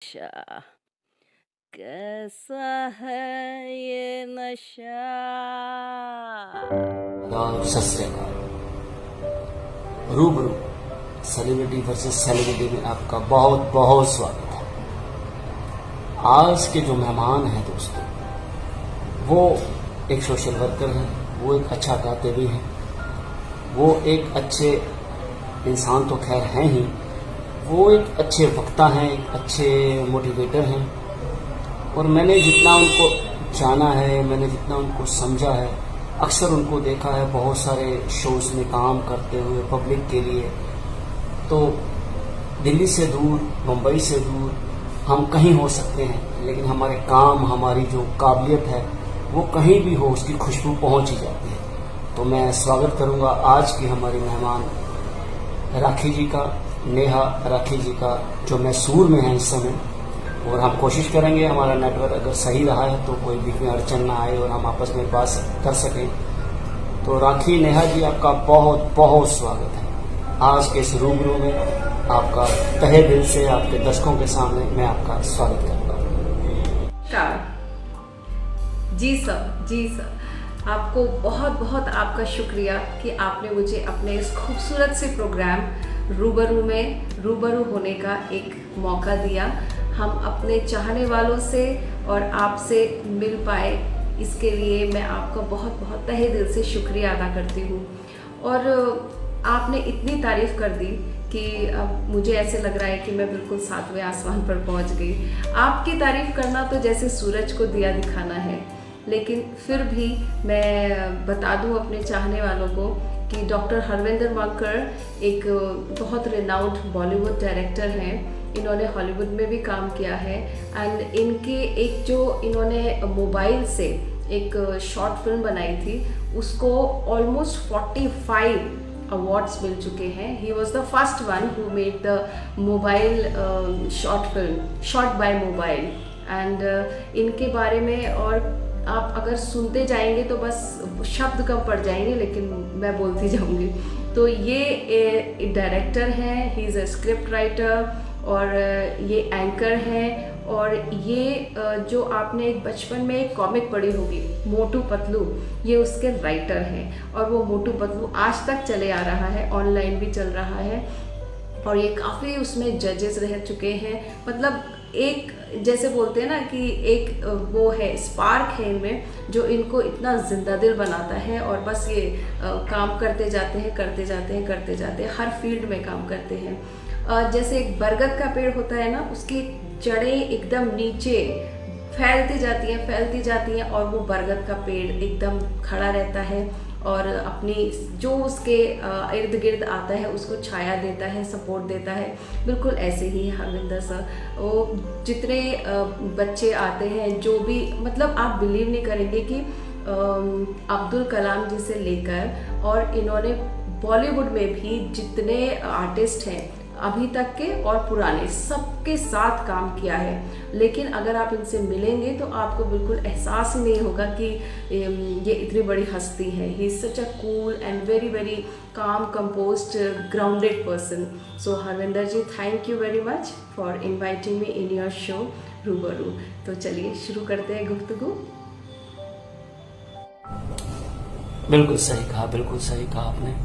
अच्छा, कैसा है ये नशा? आदाब, सत श्री अकाल। रूबरू सेलिब्रिटी वर्सेस सेलिब्रिटी में आपका बहुत बहुत स्वागत है। आज के जो मेहमान हैं दोस्तों, वो एक सोशल वर्कर हैं, वो एक अच्छा गाते भी हैं, वो एक अच्छे इंसान तो खैर हैं ही, वो एक अच्छे वक्ता हैं, एक अच्छे मोटिवेटर हैं। और मैंने जितना उनको जाना है, मैंने जितना उनको समझा है, अक्सर उनको देखा है बहुत सारे शोज़ में काम करते हुए पब्लिक के लिए। तो दिल्ली से दूर, मुंबई से दूर हम कहीं हो सकते हैं, लेकिन हमारे काम, हमारी जो काबिलियत है वो कहीं भी हो, उसकी खुशबू पहुंच ही जाती है। तो मैं स्वागत करूंगा आज की हमारी मेहमान राखी जी का, नेहा राखी जी का, जो मैसूर में है इस समय। और हम कोशिश करेंगे हमारा नेटवर्क अगर सही रहा है तो कोई बीच में अड़चन ना आए और हम आपस में बात कर सकें। तो राखी, नेहा जी, आपका बहुत बहुत स्वागत है आज के इस रूबरू में। आपका तहे दिल से आपके दर्शकों के सामने मैं आपका स्वागत करता हूँ। जी सर, आपको बहुत बहुत आपका शुक्रिया कि आपने मुझे अपने इस खूबसूरत से प्रोग्राम रूबरू में रूबरू होने का एक मौका दिया। हम अपने चाहने वालों से और आपसे मिल पाए, इसके लिए मैं आपका बहुत बहुत तहे दिल से शुक्रिया अदा करती हूँ। और आपने इतनी तारीफ़ कर दी कि अब मुझे ऐसे लग रहा है कि मैं बिल्कुल 7वें आसमान पर पहुँच गई। आपकी तारीफ़ करना तो जैसे सूरज को दिया दिखाना है, लेकिन फिर भी मैं बता दूं अपने चाहने वालों को कि डॉक्टर हरविंदर मक्कर एक बहुत रिनाउंड बॉलीवुड डायरेक्टर हैं। इन्होंने हॉलीवुड में भी काम किया है एंड इनके एक जो इन्होंने मोबाइल से एक शॉर्ट फिल्म बनाई थी, उसको ऑलमोस्ट 45 अवार्ड्स मिल चुके हैं। He was the first one who made the mobile short film, shot bye mobile. And इनके बारे में और आप अगर सुनते जाएंगे तो बस शब्द कम पड़ जाएंगे, लेकिन मैं बोलती जाऊंगी। तो ये डायरेक्टर हैं, he is a script writer, और ये एंकर हैं, और ये जो आपने एक बचपन में एक कॉमिक पढ़ी होगी मोटू पतलू, ये उसके राइटर हैं। और वो मोटू पतलू आज तक चले आ रहा है, ऑनलाइन भी चल रहा है, और ये काफ़ी उसमें जजेस रह चुके हैं। मतलब एक जैसे बोलते हैं ना कि एक वो है स्पार्क है इनमें, जो इनको इतना जिंदा दिल बनाता है। और बस ये काम करते जाते हैं, हर फील्ड में काम करते हैं। जैसे एक बरगद का पेड़ होता है ना, उसकी जड़ें एकदम नीचे फैलती जाती हैं और वो बरगद का पेड़ एकदम खड़ा रहता है और अपनी जो उसके इर्द गिर्द आता है उसको छाया देता है, सपोर्ट देता है। बिल्कुल ऐसे ही हरविंदर सर, वो जितने बच्चे आते हैं, जो भी, मतलब आप बिलीव नहीं करेंगे कि अब्दुल कलाम जी से लेकर और इन्होंने बॉलीवुड में भी जितने आर्टिस्ट हैं अभी तक के और पुराने, सबके साथ काम किया है। लेकिन अगर आप इनसे मिलेंगे तो आपको बिल्कुल एहसास ही नहीं होगा कि ये इतनी बड़ी हस्ती है। He is such a cool and very very calm, composed, grounded person. So Harvinder ji, thank you very much for inviting me in your show Rubaru. तो चलिए शुरू करते हैं गुफ्तगू। बिल्कुल सही कहा आपने,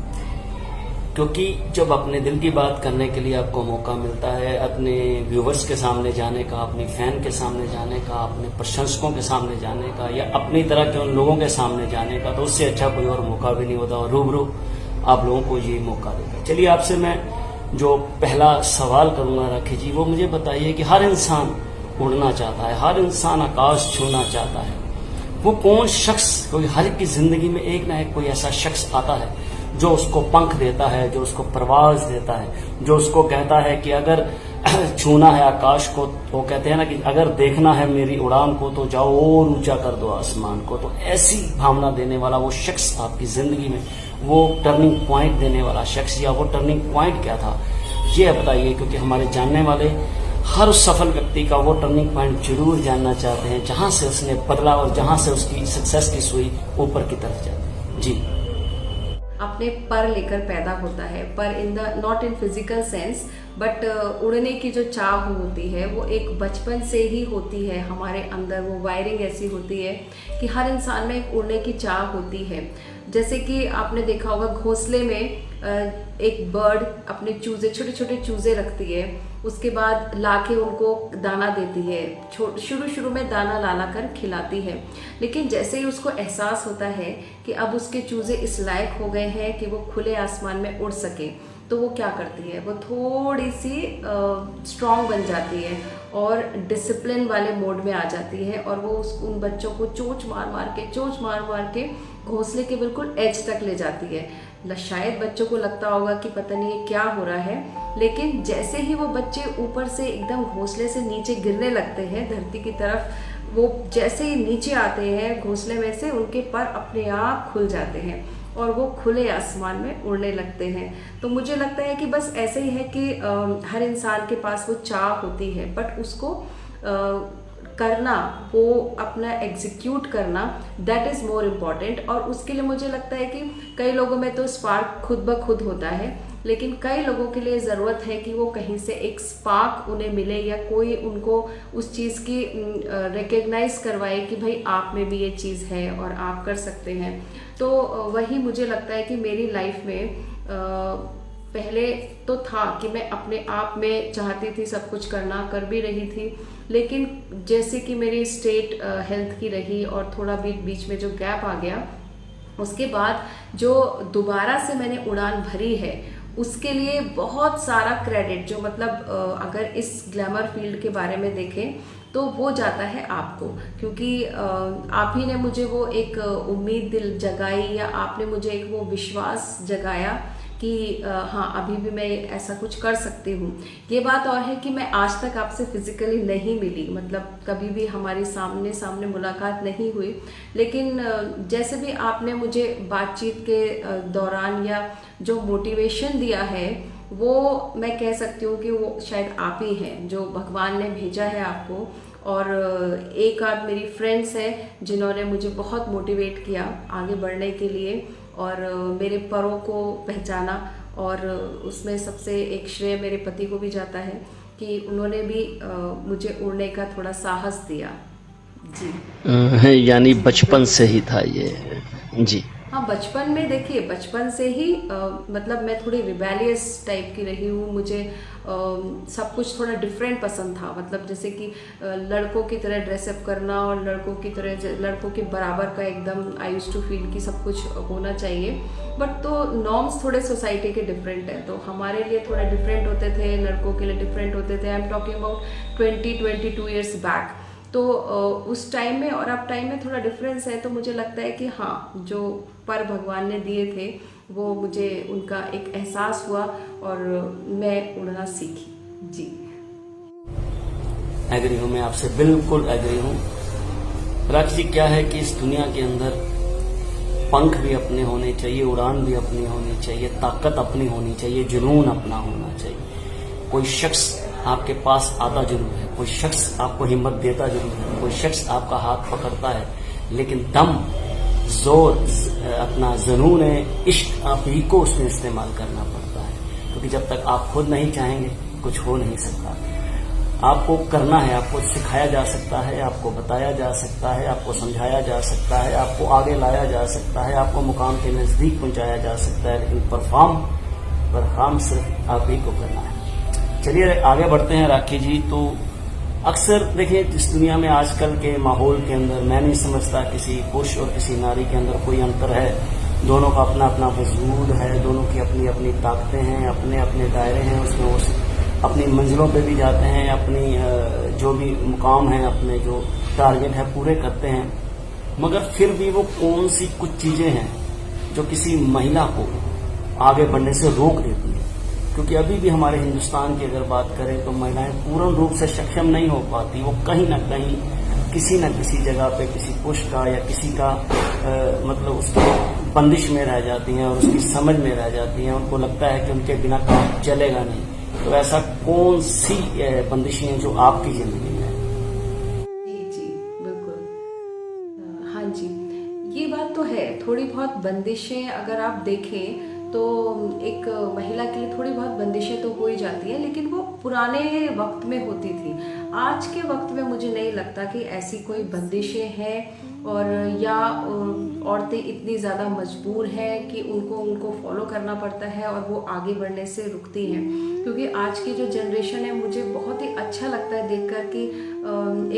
क्योंकि जब अपने दिल की बात करने के लिए आपको मौका मिलता है, अपने व्यूवर्स के सामने जाने का, अपनी फैन के सामने जाने का, अपने प्रशंसकों के सामने जाने का, या अपनी तरह के उन लोगों के सामने जाने का, तो उससे अच्छा कोई और मौका भी नहीं होता। और रूबरू आप लोगों को ये मौका देगा। चलिए, आपसे मैं जो पहला सवाल करूंगा राखी जी, वो मुझे बताइए कि हर इंसान उड़ना चाहता है, हर इंसान आकाश छूना चाहता है। वो कौन शख्स, क्योंकि हर एक की जिंदगी में एक ना एक कोई ऐसा शख्स आता है जो उसको पंख देता है, जो उसको परवाज देता है, जो उसको कहता है कि अगर छूना है आकाश को, तो कहते हैं ना कि अगर देखना है मेरी उड़ान को तो जाओ और ऊंचा कर दो आसमान को। तो ऐसी भावना देने वाला वो शख्स आपकी जिंदगी में, वो टर्निंग पॉइंट देने वाला शख्स, या वो टर्निंग पॉइंट क्या था, ये बताइए। क्योंकि हमारे जानने वाले हर उस सफल व्यक्ति का वो टर्निंग पॉइंट जरूर जानना चाहते हैं, जहां से उसने बदला और जहां से उसकी सक्सेस की सुई ऊपर की तरफ जाती है। जी, अपने पर लेकर पैदा होता है, पर in the not in physical sense, but उड़ने की जो चाह होती है वो एक बचपन से ही होती है हमारे अंदर। वो वायरिंग ऐसी होती है कि हर इंसान में एक उड़ने की चाह होती है। जैसे कि आपने देखा होगा घोंसले में एक बर्ड अपने चूजे, छोटे छोटे चूजे रखती है, उसके बाद लाके उनको दाना देती है। शुरू में दाना ला कर खिलाती है, लेकिन जैसे ही उसको एहसास होता है कि अब उसके चूजे इस लायक हो गए हैं कि वो खुले आसमान में उड़ सके, तो वो क्या करती है, वो थोड़ी सी स्ट्रॉन्ग बन जाती है और डिसिप्लिन वाले मोड में आ जाती है, और वो उन बच्चों को चोंच मार के घोंसले के बिल्कुल एज तक ले जाती है। शायद बच्चों को लगता होगा कि पता नहीं ये क्या हो रहा है, लेकिन जैसे ही वो बच्चे ऊपर से एकदम घोंसले से नीचे गिरने लगते हैं धरती की तरफ, वो जैसे ही नीचे आते हैं घोंसले में से, उनके पर अपने आप खुल जाते हैं और वो खुले आसमान में उड़ने लगते हैं। तो मुझे लगता है कि बस ऐसे ही है कि हर इंसान के पास वो चाह होती है, बट उसको करना, वो अपना एग्जीक्यूट करना, दैट इज़ मोर इम्पॉर्टेंट। और उसके लिए मुझे लगता है कि कई लोगों में तो स्पार्क खुद ब खुद होता है, लेकिन कई लोगों के लिए ज़रूरत है कि वो कहीं से एक स्पार्क उन्हें मिले, या कोई उनको उस चीज़ की रिकग्नाइज करवाए कि भाई आप में भी ये चीज़ है और आप कर सकते हैं। तो वही मुझे लगता है कि मेरी लाइफ में पहले तो था कि मैं अपने आप में चाहती थी सब कुछ करना, कर भी रही थी, लेकिन जैसे कि मेरी स्टेट हेल्थ की रही और थोड़ा बीच में जो गैप आ गया, उसके बाद जो दोबारा से मैंने उड़ान भरी है, उसके लिए बहुत सारा क्रेडिट, जो मतलब अगर इस ग्लैमर फील्ड के बारे में देखें तो वो जाता है आपको, क्योंकि आप ही ने मुझे वो एक उम्मीद दिल जगाई, या आपने मुझे एक वो विश्वास जगाया कि हाँ अभी भी मैं ऐसा कुछ कर सकती हूँ। ये बात और है कि मैं आज तक आपसे फिजिकली नहीं मिली, मतलब कभी भी हमारी सामने मुलाकात नहीं हुई, लेकिन जैसे भी आपने मुझे बातचीत के दौरान या जो मोटिवेशन दिया है, वो मैं कह सकती हूँ कि वो शायद आप ही हैं जो भगवान ने भेजा है आपको। और एक आध मेरी फ्रेंड्स हैं जिन्होंने मुझे बहुत मोटिवेट किया आगे बढ़ने के लिए, और मेरे परों को पहचाना, और उसमें सबसे एक श्रेय मेरे पति को भी जाता है कि उन्होंने भी मुझे उड़ने का थोड़ा साहस दिया। जी यानी बचपन से ही था ये? जी हाँ, बचपन में देखिए, बचपन से ही मतलब मैं थोड़ी रिबेलियस टाइप की रही हूँ। मुझे सब कुछ थोड़ा डिफरेंट पसंद था, मतलब जैसे कि लड़कों की तरह ड्रेसअप करना और लड़कों की तरह, लड़कों के बराबर का एकदम आई यूज्ड टू फील कि सब कुछ होना चाहिए। बट तो नॉर्म्स थोड़े सोसाइटी के डिफरेंट है, तो हमारे लिए थोड़े डिफरेंट होते थे, लड़कों के लिए डिफरेंट होते थे। I am talking about 20-22 years back. तो उस टाइम में और अब टाइम में थोड़ा डिफरेंस है। तो मुझे लगता है कि हाँ, जो पर भगवान ने दिए थे वो मुझे उनका एक एहसास हुआ और मैं उड़ना सीखी। जी एग्री हूँ, मैं आपसे बिल्कुल एग्री हूँ। राखी जी, क्या है कि इस दुनिया के अंदर पंख भी अपने होने चाहिए, उड़ान भी अपनी होनी चाहिए, ताकत अपनी होनी चाहिए, जुनून अपना होना चाहिए। कोई शख्स आपके पास आता जरूर है, कोई शख्स आपको हिम्मत देता जरूर है, कोई शख्स आपका हाथ पकड़ता है, लेकिन दम, जोर, अपना जुनून इश्क आप ही को उसमें इस्तेमाल करना पड़ता है, क्योंकि जब तक आप खुद नहीं चाहेंगे कुछ हो नहीं सकता। आपको करना है, आपको सिखाया जा सकता है, आपको बताया जा सकता है, आपको समझाया जा सकता है, आपको आगे लाया जा सकता है, आपको मुकाम के नजदीक पहुंचाया जा सकता है, लेकिन परफॉर्म सिर्फ आप ही को करना है। चलिए आगे बढ़ते हैं राखी जी। तो अक्सर देखिए, इस दुनिया में आजकल के माहौल के अंदर मैं नहीं समझता किसी पुरुष और किसी नारी के अंदर कोई अंतर है। दोनों का अपना अपना वजूद है, दोनों की अपनी अपनी ताकतें हैं, अपने अपने दायरे हैं, उसमें वो अपनी मंजिलों पे भी जाते हैं, अपनी जो भी मुकाम है, अपने जो टारगेट है पूरे करते हैं। मगर फिर भी वो कौन सी कुछ चीजें हैं जो किसी महिला को आगे बढ़ने से रोक देती है? क्योंकि अभी भी हमारे हिंदुस्तान की अगर बात करें तो महिलाएं पूर्ण रूप से सक्षम नहीं हो पाती। वो कहीं ना कहीं किसी न किसी जगह पे किसी पुरुष का या किसी का मतलब उसकी बंदिश में रह जाती हैं और उसकी समझ में रह जाती हैं। उनको लगता है कि उनके बिना काम चलेगा नहीं। तो ऐसा कौन सी बंदिशें हैं जो आपकी जिंदगी में है? जी बिल्कुल, हाँ जी, ये बात तो है। थोड़ी बहुत बंदिशें अगर आप देखें तो एक महिला के लिए थोड़ी बहुत बंदिशें तो हो ही जाती हैं, लेकिन वो पुराने वक्त में होती थी। आज के वक्त में मुझे नहीं लगता कि ऐसी कोई बंदिशें हैं और या औरतें इतनी ज़्यादा मजबूर हैं कि उनको फॉलो करना पड़ता है और वो आगे बढ़ने से रुकती हैं। क्योंकि आज की जो जनरेशन है, मुझे बहुत ही अच्छा लगता है देखकर कि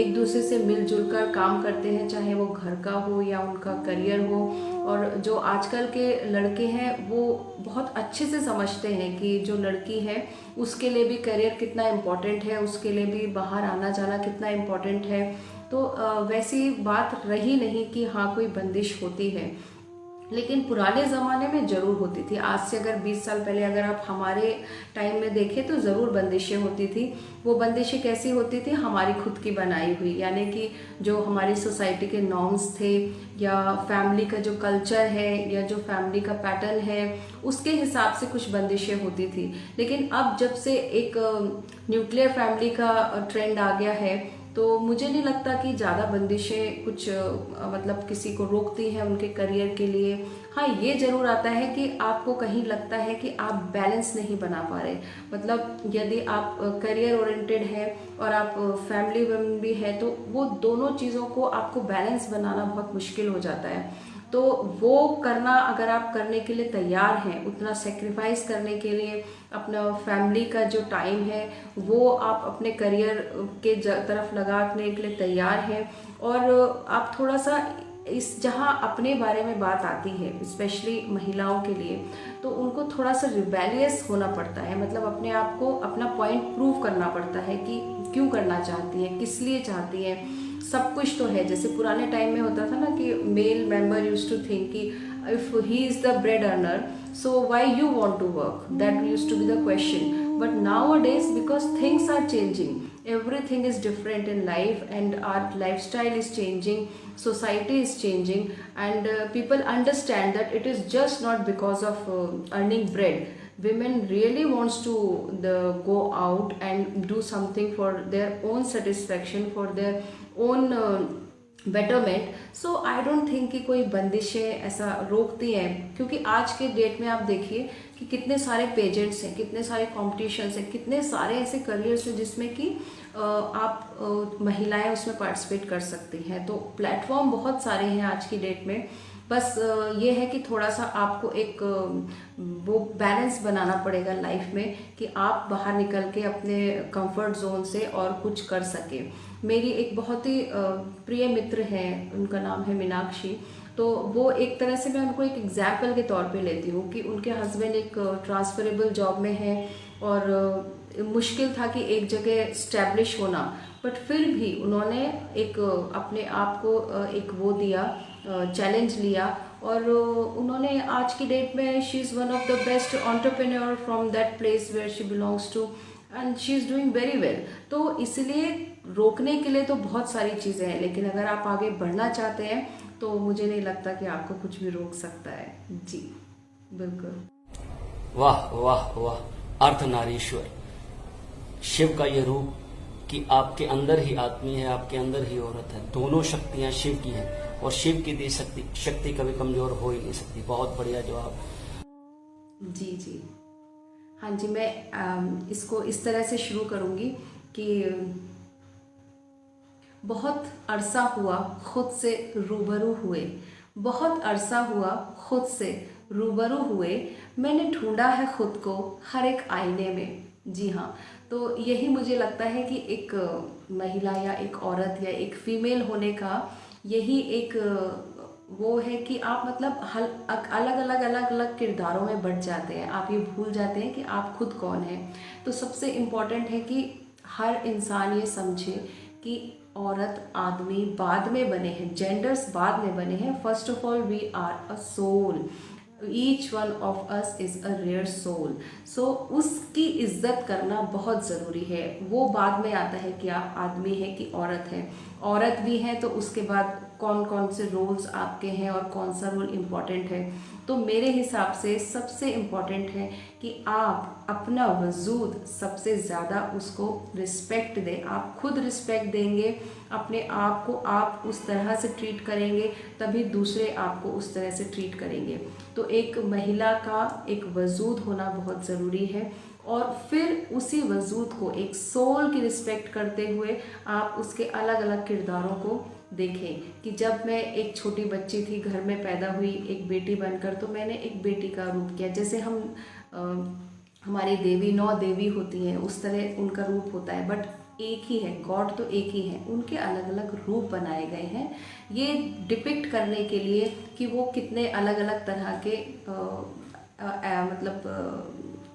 एक दूसरे से मिलजुल कर काम करते हैं, चाहे वो घर का हो या उनका करियर हो। और जो आजकल के लड़के हैं वो बहुत अच्छे से समझते हैं कि जो लड़की है उसके लिए भी करियर कितना इम्पोर्टेंट है, उसके लिए भी बाहर आना जाना कितना इम्पोर्टेंट है। तो वैसी बात रही नहीं कि हाँ कोई बंदिश होती है, लेकिन पुराने ज़माने में ज़रूर होती थी। आज से अगर 20 साल पहले अगर आप हमारे टाइम में देखें तो ज़रूर बंदिशें होती थी। वो बंदिशें कैसी होती थी? हमारी खुद की बनाई हुई, यानी कि जो हमारी सोसाइटी के नॉर्म्स थे या फैमिली का जो कल्चर है या जो फैमिली का पैटर्न है उसके हिसाब से कुछ बंदिशें होती थी। लेकिन अब जब से एक न्यूक्लियर फैमिली का ट्रेंड आ गया है तो मुझे नहीं लगता कि ज़्यादा बंदिशें कुछ मतलब किसी को रोकती हैं उनके करियर के लिए। हाँ, ये ज़रूर आता है कि आपको कहीं लगता है कि आप बैलेंस नहीं बना पा रहे। मतलब यदि आप करियर ओरिएंटेड है और आप फैमिली वुमन भी है तो वो दोनों चीज़ों को आपको बैलेंस बनाना बहुत मुश्किल हो जाता है। तो वो करना, अगर आप करने के लिए तैयार हैं, उतना सेक्रीफाइस करने के लिए अपना फैमिली का जो टाइम है वो आप अपने करियर के तरफ लगाने के लिए तैयार हैं, और आप थोड़ा सा इस जहाँ अपने बारे में बात आती है स्पेशली महिलाओं के लिए, तो उनको थोड़ा सा रिबेलियस होना पड़ता है। मतलब अपने आप को अपना पॉइंट प्रूव करना पड़ता है कि क्यों करना चाहती हैं, किस लिए चाहती हैं। सब कुछ तो है, जैसे पुराने टाइम में होता था ना कि male member used to think कि if he is the bread earner so why you want to work, that used to be the question. But nowadays because things are changing, everything is different in life and our lifestyle is changing, society is changing, and people understand that it is just not because of earning bread. Women really wants to go out and do something for their own satisfaction, for their own betterment. So I don't think कि कोई बंदिशें ऐसा रोकती हैं, क्योंकि आज के date में आप देखिए कि कितने सारे पेजेंट्स हैं, कितने सारे कॉम्पिटिशन्स हैं, कितने सारे ऐसे करियर्स हैं जिसमें कि आप महिलाएं उसमें पार्टिसिपेट कर सकती हैं। तो प्लेटफॉर्म बहुत सारे हैं आज की डेट में। बस ये है कि थोड़ा सा आपको एक वो बैलेंस बनाना पड़ेगा लाइफ में कि आप बाहर निकल के अपने कंफर्ट जोन से और कुछ कर सके। मेरी एक बहुत ही प्रिय मित्र हैं, उनका नाम है मीनाक्षी। तो वो एक तरह से मैं उनको एक एग्जाम्पल के तौर पे लेती हूँ कि उनके हस्बैंड एक ट्रांसफरेबल जॉब में है और मुश्किल था कि एक जगह स्टैब्लिश होना, बट फिर भी उन्होंने एक अपने आप को एक वो दिया, चैलेंज लिया, और उन्होंने आज की डेट में she is one of the best entrepreneur from that place where she belongs to and she is doing very well. तो इसलिए रोकने के लिए तो बहुत सारी चीज़ें हैं, लेकिन अगर आप आगे बढ़ना चाहते हैं तो मुझे नहीं लगता कि आपको कुछ भी रोक सकता है। जी बिल्कुल। वाह वाह वाह, अर्धनारीश्वर, शिव का ये रूप कि आपके अंदर ही आदमी है, आपके अंदर ही औरत है, दोनों शक्तियां शिव की हैं और शिव की दी शक्ति कभी कमजोर हो ही नहीं सकती। बहुत बढ़िया जवाब। जी जी हाँ जी, मैं इसको इस तरह से शुरू करूँगी कि बहुत अरसा हुआ खुद से रूबरू हुए, बहुत अरसा हुआ खुद से रूबरू हुए, मैंने ढूंढा है खुद को हर एक आईने में। जी हाँ, तो यही मुझे लगता है कि एक महिला या एक औरत या एक फीमेल होने का यही एक वो है कि आप मतलब अलग अलग किरदारों में बढ़ जाते हैं। आप ये भूल जाते हैं कि आप खुद कौन हैं। तो सबसे इम्पॉर्टेंट है कि हर इंसान ये समझे कि औरत आदमी बाद में बने हैं, जेंडर्स बाद में बने हैं। First of all we are a soul, each one of us is a rare soul. So उसकी इज्जत करना बहुत ज़रूरी है। वो बाद में आता है कि आप आदमी हैं कि औरत हैं। औरत भी हैं तो उसके बाद कौन कौन से रोल्स आपके हैं और कौन सा रोल इम्पॉर्टेंट है। तो मेरे हिसाब से सबसे इम्पॉर्टेंट है कि आप अपना वजूद सबसे ज़्यादा उसको रिस्पेक्ट दें। आप खुद रिस्पेक्ट देंगे, अपने आप को आप उस तरह से ट्रीट करेंगे, तभी दूसरे आपको उस तरह से ट्रीट करेंगे। तो तो एक महिला का एक वजूद होना बहुत ज़रूरी है, और फिर उसी वजूद को एक सोल की रिस्पेक्ट करते हुए आप उसके अलग अलग किरदारों को देखें। कि जब मैं एक छोटी बच्ची थी, घर में पैदा हुई एक बेटी बनकर, तो मैंने एक बेटी का रूप किया। जैसे हमारी देवी 9 देवी होती हैं, उस तरह उनका रूप होता है, बट एक ही है, गॉड तो एक ही है, उनके अलग अलग रूप बनाए गए हैं ये डिपिक्ट करने के लिए कि वो कितने अलग अलग तरह के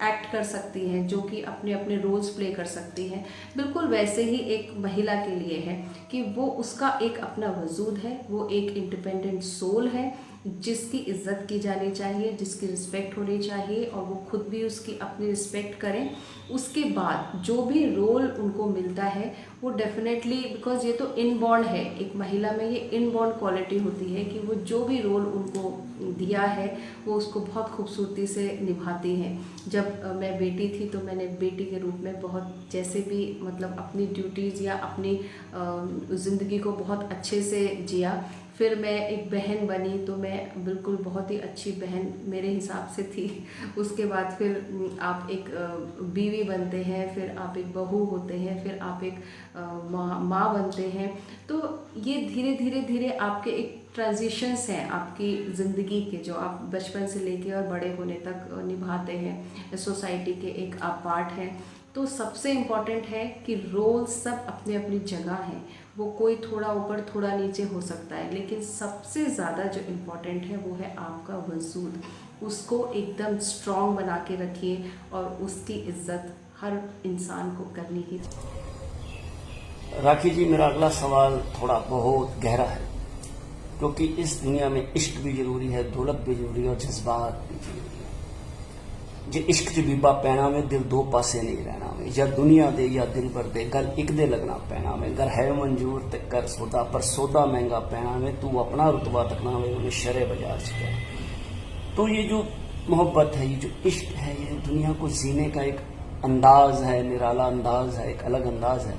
एक्ट कर सकती हैं, जो कि अपने अपने रोल्स प्ले कर सकती हैं। बिल्कुल वैसे ही एक महिला के लिए है कि वो उसका एक अपना वजूद है, वो एक इंडिपेंडेंट सोल है जिसकी इज्जत की जानी चाहिए, जिसकी रिस्पेक्ट होनी चाहिए, और वो खुद भी उसकी अपनी रिस्पेक्ट करें। उसके बाद जो भी रोल उनको मिलता है वो डेफिनेटली, बिकॉज ये तो इनबॉर्न है, एक महिला में ये इनबॉर्न क्वालिटी होती है कि वो जो भी रोल उनको दिया है वो उसको बहुत खूबसूरती से निभाती हैं। जब मैं बेटी थी तो मैंने बेटी के रूप में बहुत, जैसे भी अपनी ड्यूटीज़ या अपनी ज़िंदगी को बहुत अच्छे से जिया। फिर मैं एक बहन बनी तो मैं बिल्कुल बहुत ही अच्छी बहन मेरे हिसाब से थी। उसके बाद फिर आप एक बीवी बनते हैं, फिर आप एक बहू होते हैं, फिर आप एक माँ बनते हैं। तो ये धीरे धीरे धीरे आपके एक ट्रांजिशंस हैं आपकी ज़िंदगी के, जो आप बचपन से लेके और बड़े होने तक निभाते हैं। सोसाइटी के एक आप पार्ट हैं। तो सबसे इम्पॉर्टेंट है कि रोल सब अपनी अपनी जगह हैं, वो कोई थोड़ा ऊपर थोड़ा नीचे हो सकता है, लेकिन सबसे ज़्यादा जो इम्पॉर्टेंट है वो है आपका वजूद। उसको एकदम स्ट्रॉन्ग बना के रखिए और उसकी इज्जत हर इंसान को करनी ही चाहिए। राखी जी, मेरा अगला सवाल थोड़ा बहुत गहरा है, क्योंकि इस दुनिया में इश्क भी जरूरी है, दौलत भी जरूरी है और जज्बात भी जरूरी है। जे इश्क च बीबा पैना में दिल दो पासे नहीं रहना में, या दुनिया दे या दिल भर दे गल एक दे लगना पैना में, गर है मंजूर ते कर सौदा पर सौदा महंगा पैना में, तू अपना रुतबा तकना में उन्हें शरे बाजार से। तो ये जो मोहब्बत है, ये जो इश्क है, ये दुनिया को जीने का एक अंदाज है, निराला अंदाज है, एक अलग अंदाज है।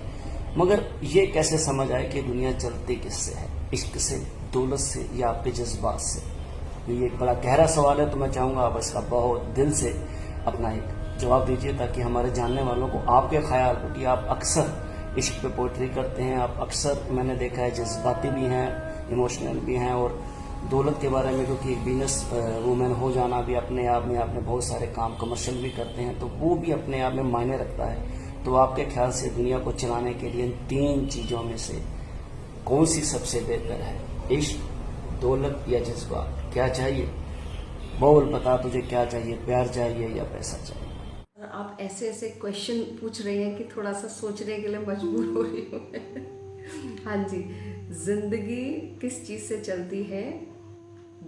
मगर ये कैसे समझ आए कि दुनिया चलती किससे है, इश्क से, दौलत से या आपके जज्बात से? ये एक बड़ा गहरा सवाल है, तो मैं चाहूँगा आप इसका बहुत दिल से अपना एक जवाब दीजिए, ताकि हमारे जानने वालों को आपके ख्याल हो कि आप अक्सर इश्क पे पोइट्री करते हैं, आप अक्सर, मैंने देखा है, जज्बाती भी हैं, इमोशनल भी हैं, और दौलत के बारे में, क्योंकि एक बिजनेस वूमेन हो जाना भी अपने आप में, आपने बहुत सारे काम कमर्शियल भी करते हैं, तो वो भी अपने आप में मायने रखता है। तो आपके ख्याल से दुनिया को चलाने के लिए इन 3 चीज़ों में से कौन सी सबसे बेहतर है, इश्क, दौलत या जज्बात? क्या चाहिए? बोल, बता तुझे क्या चाहिए, प्यार चाहिए या पैसा चाहिए? आप ऐसे ऐसे क्वेश्चन पूछ रहे हैं कि थोड़ा सा सोचने के लिए मजबूर हो रही हूँ। हाँ जी, जिंदगी किस चीज़ से चलती है?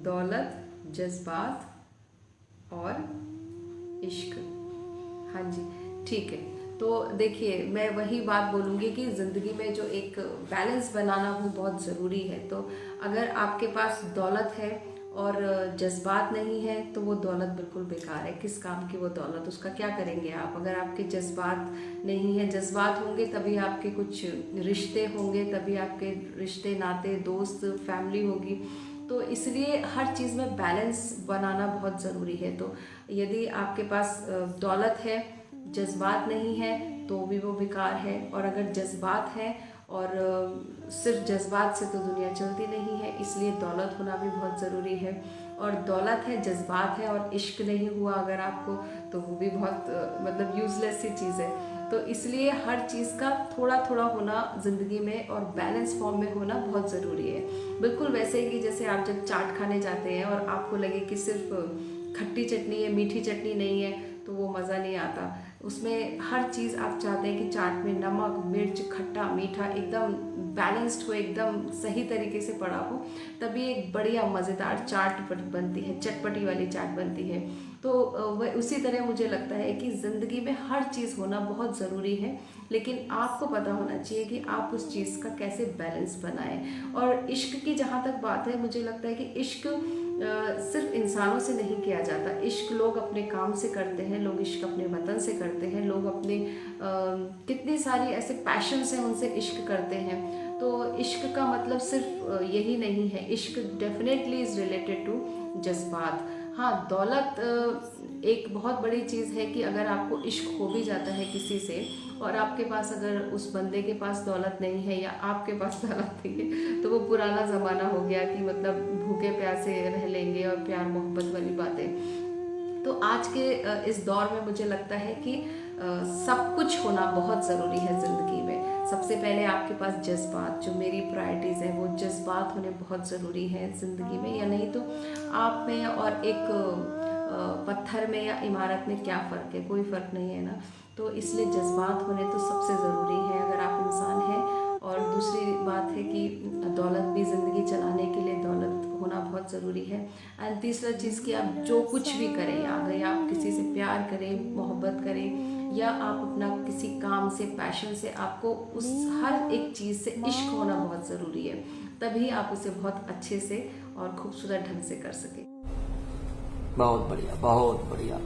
दौलत, जज्बात और इश्क। हाँ जी, ठीक है। तो देखिए, मैं वही बात बोलूँगी कि ज़िंदगी में जो एक बैलेंस बनाना वो बहुत ज़रूरी है। तो अगर आपके पास दौलत है और जज्बात नहीं है तो वो दौलत बिल्कुल बेकार है। किस काम की वो दौलत, उसका क्या करेंगे आप? अगर आपके जज्बात नहीं है, जज्बात होंगे तभी आपके कुछ रिश्ते होंगे, तभी आपके रिश्ते, नाते, दोस्त, फैमिली होगी। तो इसलिए हर चीज़ में बैलेंस बनाना बहुत ज़रूरी है। तो यदि आपके पास दौलत है, जज्बात नहीं है, तो भी वो बेकार है। और अगर जज्बात है और सिर्फ जज्बात से तो दुनिया चलती नहीं है, इसलिए दौलत होना भी बहुत ज़रूरी है। और दौलत है, जज्बात है और इश्क नहीं हुआ अगर आपको, तो वो भी बहुत यूज़लेस सी चीज़ है। तो इसलिए हर चीज़ का थोड़ा थोड़ा होना ज़िंदगी में और बैलेंस फॉर्म में होना बहुत ज़रूरी है। बिल्कुल वैसे ही कि जैसे आप जब चाट खाने जाते हैं और आपको लगे कि सिर्फ खट्टी चटनी है, मीठी चटनी नहीं है, तो वो मज़ा नहीं आता। उसमें हर चीज़ आप चाहते हैं कि चाट में नमक, मिर्च, खट्टा, मीठा एकदम बैलेंस्ड हो, एकदम सही तरीके से पड़ा हो, तभी एक बढ़िया मज़ेदार चाट बनती है, चटपटी वाली चाट बनती है। तो वह उसी तरह मुझे लगता है कि ज़िंदगी में हर चीज़ होना बहुत ज़रूरी है, लेकिन आपको पता होना चाहिए कि आप उस चीज़ का कैसे बैलेंस बनाएं। और इश्क की जहाँ तक बात है, मुझे लगता है कि इश्क सिर्फ इंसानों से नहीं किया जाता। इश्क लोग अपने काम से करते हैं, लोग इश्क अपने वतन से करते हैं, लोग अपने कितनी सारी ऐसे पैशन से उनसे इश्क करते हैं। तो इश्क का मतलब सिर्फ यही नहीं है। इश्क डेफिनेटली इज़ रिलेटेड टू जज्बात। हाँ, दौलत एक बहुत बड़ी चीज़ है कि अगर आपको इश्क हो भी जाता है किसी से और आपके पास अगर उस बंदे के पास दौलत नहीं है या आपके पास दौलत नहीं है, तो वो पुराना ज़माना हो गया कि मतलब भूखे प्यासे रह लेंगे और प्यार मोहब्बत वाली बातें। तो आज के इस दौर में मुझे लगता है कि सब कुछ होना बहुत ज़रूरी है ज़िंदगी में। सबसे पहले आपके पास जज्बात, जो मेरी प्रायोरिटीज़ है वो जज्बात होने बहुत ज़रूरी है ज़िंदगी में, या नहीं तो आप में और एक पत्थर में या इमारत में क्या फ़र्क है, कोई फ़र्क नहीं है ना। तो इसलिए जज्बात होने तो सबसे ज़रूरी है अगर आप इंसान हैं। और दूसरी बात है कि दौलत भी ज़िंदगी चलाने के लिए दौलत होना बहुत ज़रूरी है। एंड तीसरा चीज़ कि आप जो कुछ भी करें, अगर आप किसी से प्यार करें, मोहब्बत करें, या आप अपना किसी काम से, पैशन से, आपको उस हर एक चीज़ से इश्क होना बहुत ज़रूरी है, तभी आप उसे बहुत अच्छे से और खूबसूरत ढंग से कर सकें। बहुत बढ़िया, बहुत बढ़िया।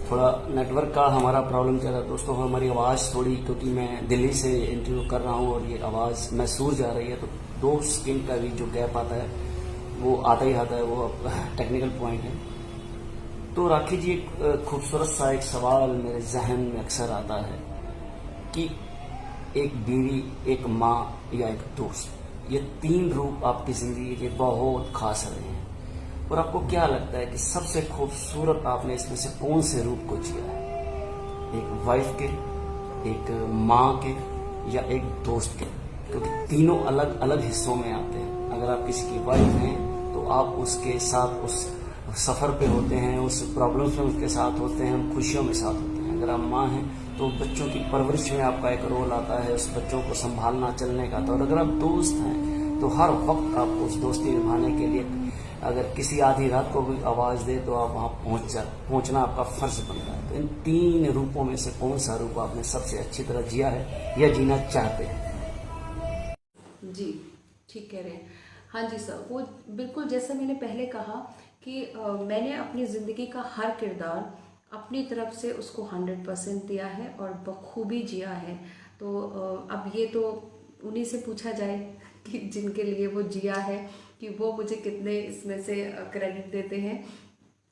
थोड़ा नेटवर्क का हमारा प्रॉब्लम चल रहा है दोस्तों, हमारी आवाज़ थोड़ी, क्योंकि मैं दिल्ली से इंटरव्यू कर रहा हूँ और ये आवाज़ महसूस जा रही है, तो 2 सेकंड का भी जो गैप आता है वो आता ही आता है, वो टेक्निकल पॉइंट है। तो राखी जी, एक खूबसूरत सा एक सवाल मेरे जहन में अक्सर आता है कि एक बीवी, एक माँ या एक दोस्त, ये 3 रूप आपकी ज़िंदगी के बहुत खास रहे हैं, और आपको क्या लगता है कि सबसे खूबसूरत आपने इसमें से कौन से रूप को जिया है? एक वाइफ के, एक माँ के, या एक दोस्त के? क्योंकि तीनों अलग अलग हिस्सों में आते हैं। अगर आप किसी की वाइफ हैं तो आप उसके साथ उस सफ़र पे होते हैं, उस प्रॉब्लम्स में उसके साथ होते हैं, खुशियों में साथ होते हैं। अगर आप माँ हैं तो बच्चों की परवरिश में आपका एक रोल आता है, उस बच्चों को संभालना, चलने का। तो और अगर आप दोस्त हैं तो हर वक्त आपको उस दोस्ती निभाने के लिए, अगर किसी आधी रात को भी आवाज़ दे तो आप वहाँ पहुँचना आपका फ़र्ज बनता है। तो इन 3 रूपों में से कौन सा रूप आपने सबसे अच्छी तरह जिया है या जीना चाहते हैं? जी, ठीक कह रहे हैं। हाँ जी सर, वो बिल्कुल जैसा मैंने पहले कहा कि मैंने अपनी ज़िंदगी का हर किरदार अपनी तरफ से उसको 100% दिया है और बखूबी जिया है। तो अब ये तो उन्हीं से पूछा जाए कि जिनके लिए वो जिया है, कि वो मुझे कितने इसमें से क्रेडिट देते हैं।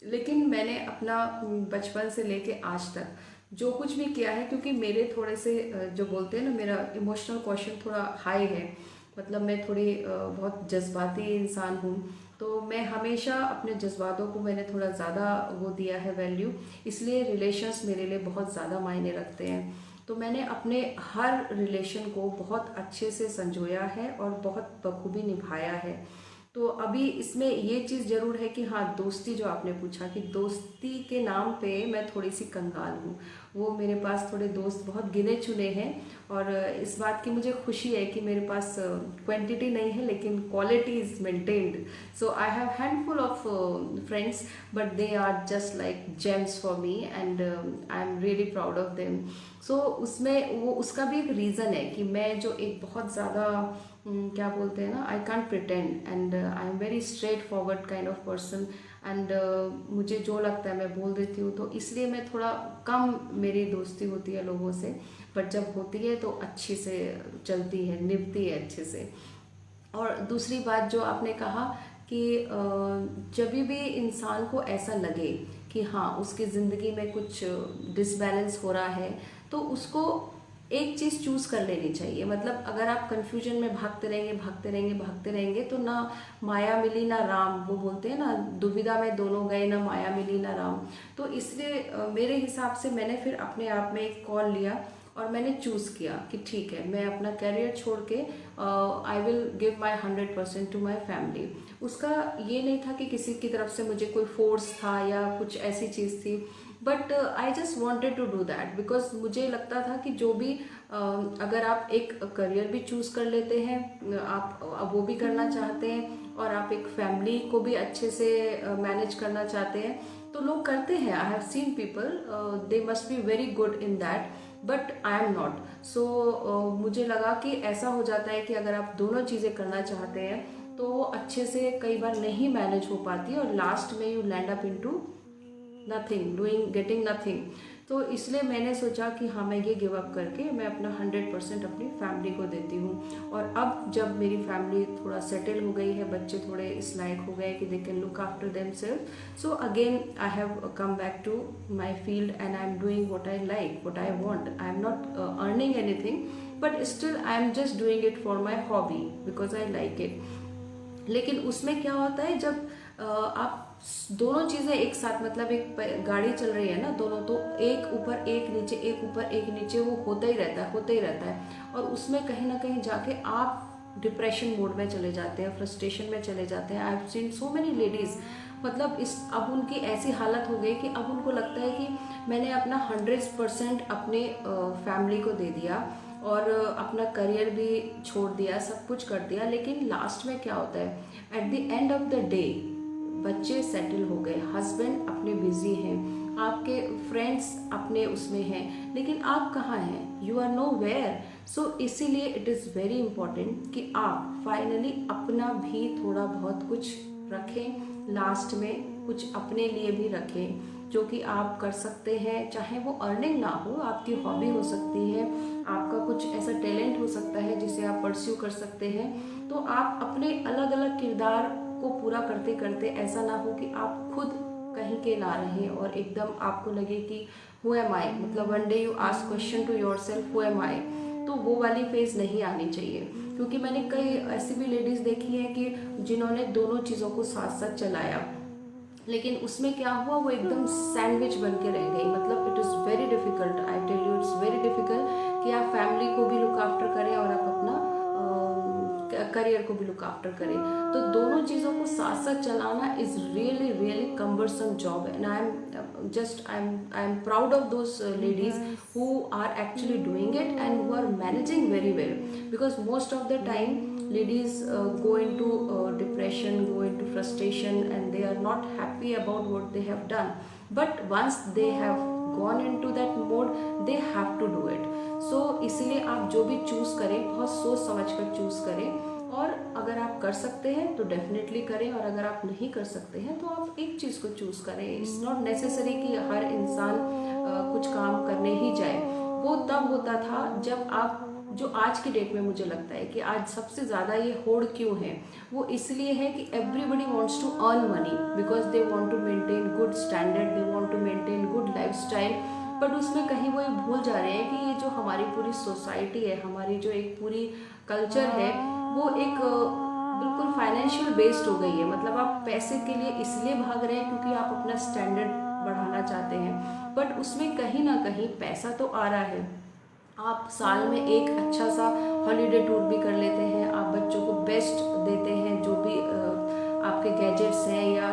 लेकिन मैंने अपना बचपन से लेके आज तक जो कुछ भी किया है, क्योंकि मेरे थोड़े से जो बोलते हैं ना, मेरा इमोशनल क्वेश्चन थोड़ा हाई है, मतलब मैं थोड़ी बहुत जज्बाती इंसान हूँ। तो मैं हमेशा अपने जज्बातों को मैंने थोड़ा ज़्यादा वो दिया है वैल्यू, इसलिए रिलेशंस मेरे लिए बहुत ज़्यादा मायने रखते हैं। तो मैंने अपने हर रिलेशन को बहुत अच्छे से संजोया है और बहुत बखूबी निभाया है। तो अभी इसमें ये चीज़ ज़रूर है कि हाँ, दोस्ती जो आपने पूछा, कि दोस्ती के नाम पे मैं थोड़ी सी कंगाल हूँ। वो मेरे पास थोड़े दोस्त बहुत गिने चुने हैं, और इस बात की मुझे खुशी है कि मेरे पास क्वांटिटी नहीं है लेकिन quality is maintained. So I have handful of friends, but they are just like gems for me, and I am really proud of them. So उसमें वो उसका भी एक रीज़न है कि मैं जो एक बहुत ज़्यादा क्या बोलते हैं ना, I can't pretend, and I am very straight forward kind of person, and मुझे जो लगता है मैं बोल देती हूँ। तो इसलिए मैं थोड़ा कम मेरी दोस्ती होती है लोगों से, बट जब होती है तो अच्छी से चलती है, निभती है अच्छे से। और दूसरी बात जो आपने कहा कि जब भी इंसान को ऐसा लगे कि हाँ, उसकी ज़िंदगी में कुछ डिसबैलेंस हो रहा है, तो उसको एक चीज़ चूज़ कर लेनी चाहिए। मतलब अगर आप कंफ्यूजन में भागते रहेंगे तो ना माया मिली ना राम, वो बोलते हैं ना, दुविधा में दोनों गए, ना माया मिली ना राम। तो इसलिए मेरे हिसाब से मैंने फिर अपने आप में एक कॉल लिया और मैंने चूज़ किया कि ठीक है, मैं अपना कैरियर छोड़ के I will give my 100% to my family. उसका ये नहीं था कि किसी की तरफ से मुझे कोई फोर्स था या कुछ ऐसी चीज़ थी, but I just wanted to do that because मुझे लगता था कि जो भी अगर आप एक करियर भी चूज़ कर लेते हैं, आप वो भी करना चाहते हैं, और आप एक फैमिली को भी अच्छे से मैनेज करना चाहते हैं, तो लोग करते हैं। I have seen people, they must be very good in that, but I am not. So मुझे लगा कि ऐसा हो जाता है कि अगर आप दोनों चीज़ें करना चाहते हैं तो वो अच्छे से कई बार नहीं मैनेज हो पाती, और लास्ट में you land up into nothing, doing, getting nothing. तो इसलिए मैंने सोचा कि हाँ, मैं ये गिव अप करके मैं अपना 100% अपनी फैमिली को देती हूँ। और अब जब मेरी फैमिली थोड़ा सेटल हो गई है, बच्चे थोड़े इस लायक हो गए कि they can look after themselves, so again I have come back to my field and I am doing what I like, what I want. I am not earning anything, but still I am just doing it for my hobby because I like it. लेकिन उसमें क्या होता है, जब आप दोनों चीजें एक साथ, मतलब एक गाड़ी चल रही है ना, दोनों तो एक ऊपर एक नीचे, एक ऊपर एक नीचे, वो होता ही रहता है. और उसमें कहीं ना कहीं जाके आप डिप्रेशन मोड में चले जाते हैं, फ्रस्ट्रेशन में चले जाते हैं. I have scene so many ladies, मतलब अब उनकी ऐसी हालत हो गई कि अब उनको लगता है कि मैंने अपना 100% अपने फैमिली को दे दिया और अपना करियर भी छोड़ दिया, सब कुछ कर दिया. लेकिन लास्ट में क्या होता है, at the end of the day बच्चे सेटल हो गए, हस्बैंड अपने बिजी हैं, आपके फ्रेंड्स अपने उसमें हैं, लेकिन आप कहाँ हैं, यू आर नो वेयर. सो इसीलिए इट इज़ वेरी इम्पॉर्टेंट कि आप फाइनली अपना भी थोड़ा बहुत कुछ रखें, लास्ट में कुछ अपने लिए भी रखें जो कि आप कर सकते हैं. चाहे वो अर्निंग ना हो, आपकी हॉबी हो सकती है, आपका कुछ ऐसा टैलेंट हो सकता है जिसे आप परस्यू कर सकते हैं. तो आप अपने अलग अलग किरदार को पूरा करते करते ऐसा ना हो कि आप खुद कहीं के ना रहें और एकदम आपको लगे कि हु एम आई, मतलब one day you ask question to yourself who am I. तो वो वाली फेज नहीं आनी चाहिए, क्योंकि मैंने कई ऐसी भी लेडीज देखी है कि जिन्होंने दोनों चीज़ों को साथ साथ चलाया, लेकिन उसमें क्या हुआ, वो एकदम सैंडविच बन के रह गई. मतलब it is very difficult, I tell you it's very difficult कि आप फैमिली को भी लुक आफ्टर करें और आप अपना करियर को भी लुक आफ्टर करें. तो दोनों चीज़ों को साथ साथ चलाना is really really cumbersome job. And I am proud of those ladies who are actually doing it and who are managing very well, because most of the time ladies go into depression, go into frustration, and they are not happy about what they have done. But once they have gone into that mode, they have to do it. So इसीलिए आप जो भी choose करें बहुत सोच समझ कर choose करें, और अगर आप कर सकते हैं तो डेफिनेटली करें, और अगर आप नहीं कर सकते हैं तो आप एक चीज़ को चूज़ करें. इट्स नॉट नेसेसरी कि हर इंसान कुछ काम करने ही जाए. वो तब होता था जब आप, जो आज की डेट में मुझे लगता है कि आज सबसे ज़्यादा ये होड़ क्यों है, वो इसलिए है कि everybody wants to earn money because they want to maintain good standard, they want to maintain good lifestyle. But उसमें कहीं वो ये भूल जा रहे हैं कि ये जो हमारी पूरी सोसाइटी है, हमारी जो एक पूरी कल्चर है, वो एक बिल्कुल फाइनेंशियल बेस्ड हो गई है. मतलब आप पैसे के लिए इसलिए भाग रहे हैं क्योंकि आप अपना स्टैंडर्ड बढ़ाना चाहते हैं, बट उसमें कहीं ना कहीं पैसा तो आ रहा है. आप साल में एक अच्छा सा हॉलीडे टूर भी कर लेते हैं, आप बच्चों को बेस्ट देते हैं, जो भी आपके गैजेट्स हैं या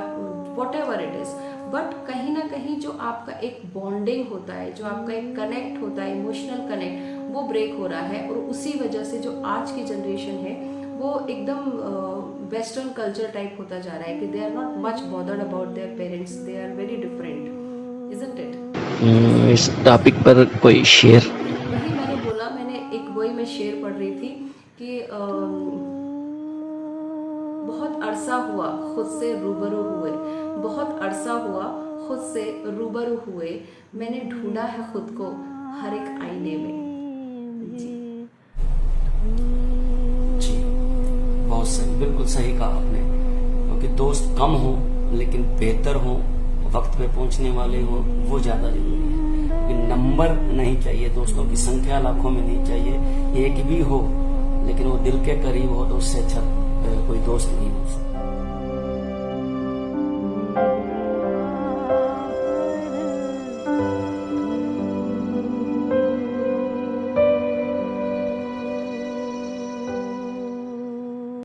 व्हाटएवर इट इज़. बट कहीं ना कहीं जो आपका एक बॉन्डिंग होता है, जो आपका एक कनेक्ट होता है, इमोशनल कनेक्ट, वो ब्रेक हो रहा है. और उसी वजह से जो आज की जनरेशन है वो एकदम वेस्टर्न कल्चर टाइप होता जा रहा है कि they are not much bothered about their parents, they are very different, isn't it. इस टॉपिक पर कोई शेर? वही मैंने बोला, वही मैं शेर पढ़ रही थी कि बहुत अरसा हुआ खुद से रूबरू हुए, बहुत अरसा हुआ खुद से रूबरू हुए, मैंने ढूंढा है खुद को हर एक आईने में. जी बहुत सही, बिल्कुल सही कहा आपने. क्योंकि दोस्त कम हो लेकिन बेहतर हो, वक्त पे पहुंचने वाले हो, वो ज्यादा जरूरी है. नंबर नहीं चाहिए, दोस्तों की संख्या लाखों में नहीं चाहिए, एक भी हो लेकिन वो दिल के करीब हो तो उससे अच्छा कोई दोस्त नहीं हो सकता.